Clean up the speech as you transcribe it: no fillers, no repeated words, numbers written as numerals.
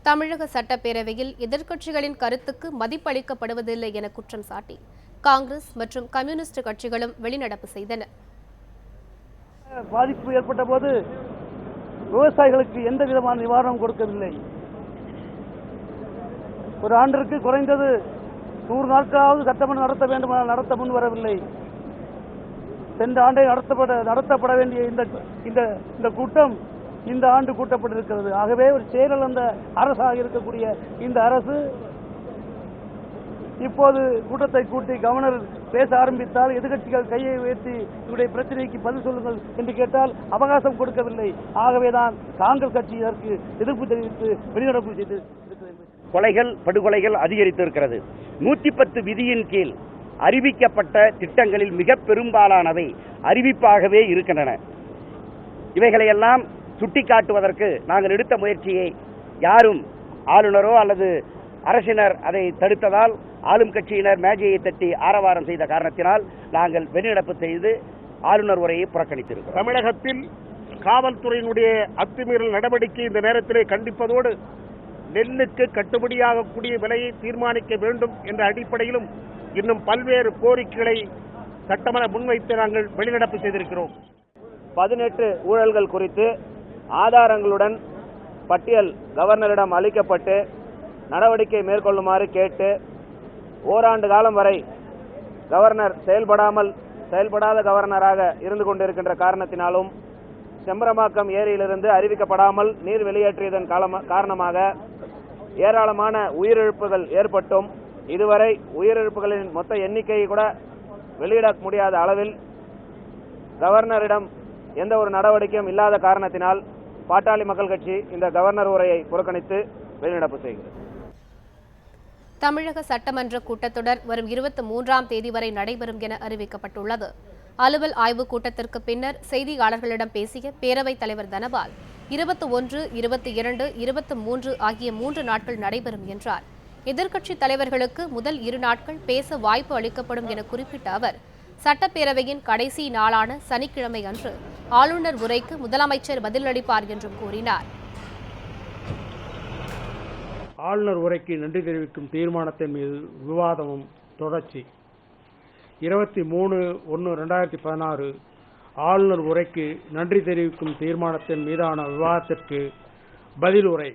தமிழக சட்டப்பேரவையில் எதிர்க்கட்சிகளின் கருத்துக்கு மதிப்பளிக்கப்படுவதில்லை என குற்றம் சாட்டி காங்கிரஸ் மற்றும் கம்யூனிஸ்ட் கட்சிகளும் வெளிநடப்பு செய்தன. பாதிப்பு ஏற்பட்ட போது விவசாயிகளுக்கு எந்த விதமான நிவாரணம் கொடுக்கவில்லை. ஒரு ஆண்டிற்கு குறைந்தது 100 நாட்களாவது சட்டமன்றம் நடத்த வேண்டுமானால் நடத்த முன் வரவில்லை. சென்ற ஆண்டை நடத்தப்பட வேண்டிய இந்த கூட்டம் இந்த ஆண்டு கூட்டப்பட்டிருக்கிறது. ஆகவே ஒரு செயலிழந்த அரசாக இருக்கக்கூடிய இந்த அரசு இப்போது கூட்டத்தை கூட்டி கவர்னர் பேச ஆரம்பித்தால் எதிர்க்கட்சிகள் கையை உயர்த்தி இவருடைய பிரச்சனைக்கு பதில் சொல்லுங்கள் என்று கேட்டால் அவகாசம் கொடுக்கவில்லை. ஆகவேதான் காங்கிரஸ் கட்சி இதற்கு எதிர்ப்பு தெரிவித்து வெளிநடப்பு செய்து கொலைகள் படுகொலைகள் அதிகரித்திருக்கிறது. 110 விதியின் கீழ் அறிவிக்கப்பட்ட திட்டங்களில் மிக பெரும்பாலானவை அறிவிப்பாகவே இருக்கின்றன. இவைகளையெல்லாம் சுட்டிக்காட்டுவதற்கு நாங்கள் எடுத்த முயற்சியை யாரும் ஆளுநரோ அல்லது அரசினர் அதை தடுத்ததால் ஆளும் கட்சியினர் மேஜையை தட்டி ஆரவாரம் செய்த காரணத்தினால் நாங்கள் வெளிநடப்பு செய்து ஆளுநர் உரையை புறக்கணித்திருக்கிறோம். தமிழகத்தில் காவல்துறையினுடைய அத்துமீறல் நடவடிக்கை இந்த நேரத்திலே கண்டிப்பதோடு நெல்லுக்கு கட்டுப்படியாகக்கூடிய விலையை தீர்மானிக்க வேண்டும் என்ற அடிப்படையிலும் இன்னும் பல்வேறு கோரிக்கைகளை சட்டமன்ற முன்வைத்து நாங்கள் வெளிநடப்பு செய்திருக்கிறோம். 18 ஊழல்கள் குறித்து ஆதாரங்களுடன் பட்டியல் கவர்னரிடம் அளிக்கப்பட்டு நடவடிக்கை மேற்கொள்ளுமாறு கேட்டு ஓராண்டு காலம் வரை கவர்னர் செயல்படாத கவர்னராக இருந்து கொண்டிருக்கின்ற காரணத்தினாலும் செம்பரம்பாக்கம் ஏரியிலிருந்து அறிவிக்கப்படாமல் நீர் வெளியேற்றியதன் காரணமாக ஏராளமான உயிரிழப்புகள் ஏற்பட்டும் இதுவரை உயிரிழப்புகளின் மொத்த எண்ணிக்கையை கூட வெளியிட முடியாத அளவில் கவர்னரிடம் எந்த ஒரு நடவடிக்கையும் இல்லாத காரணத்தினால் பாட்டாளி மக்கள் கட்சி இந்த கவர்னர் உரையை புறக்கணித்து வெளிநடப்பு செய்கிறது. தமிழக சட்டமன்ற கூட்டத்தொடர் வரும் 23ஆம் தேதி வரை நடைபெறும் என அறிவிக்கப்பட்டுள்ளது. அலுவல் ஆய்வுக் கூட்டத்திற்கு பின்னர் செய்தியாளர்களிடம் பேசிய பேரவைத் தலைவர் தனபால் 21, 22, 23 ஆகிய 3 நாட்கள் நடைபெறும் என்றார். எதிர்க்கட்சித் தலைவர்களுக்கு முதல் 2 நாட்கள் பேச வாய்ப்பு அளிக்கப்படும் என குறிப்பிட்ட அவர் சட்டப்பேரவையின் கடைசி நாளான சனிக்கிழமை அன்று ஆளுநர் உரைக்கு முதலமைச்சர் பதிலளிப்பார் என்றும் கூறினார். ஆளுநர் உரைக்கு நன்றி தெரிவிக்கும் தீர்மானத்தின் மீது விவாதமும் தொடர்ச்சி. 23/1/2016 ஆளுநர் உரைக்கு நன்றி தெரிவிக்கும் தீர்மானத்தின் மீதான விவாதத்திற்கு பதில் உரை.